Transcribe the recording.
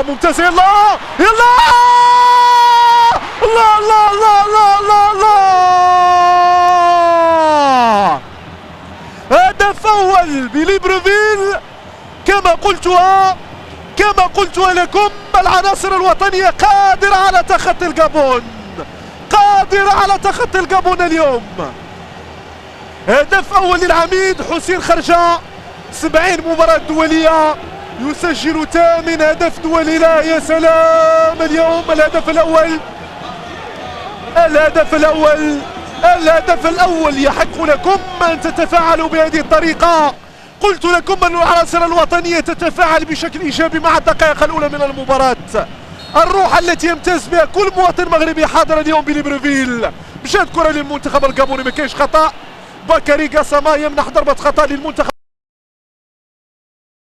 ممتازة. يلا يلا الله الله الله الله الله الله. هدف أول بليبروفيل. كما قلتها لكم، العناصر الوطنية قادرة على تخطي الجابون، قادرة على تخطي الجابون اليوم. هدف أول للعميد حسين خرجة، 70 مباراة دولية، يسجل 8 هدف دولي. لا يا سلام اليوم الهدف الأول، الهدف الأول يحق لكم أن تتفاعلوا بهذه الطريقة. قلت لكم أن العناصر الوطنية تتفاعل بشكل إيجابي مع الدقائق الأولى من المباراة. الروح التي يمتاز بها كل مواطن مغربي حاضر اليوم بليبروفيل. مشات كرة للمنتخب الجابوني، ما كاينش خطأ. بكري قاسما يمنح ضربة خطأ للمنتخب.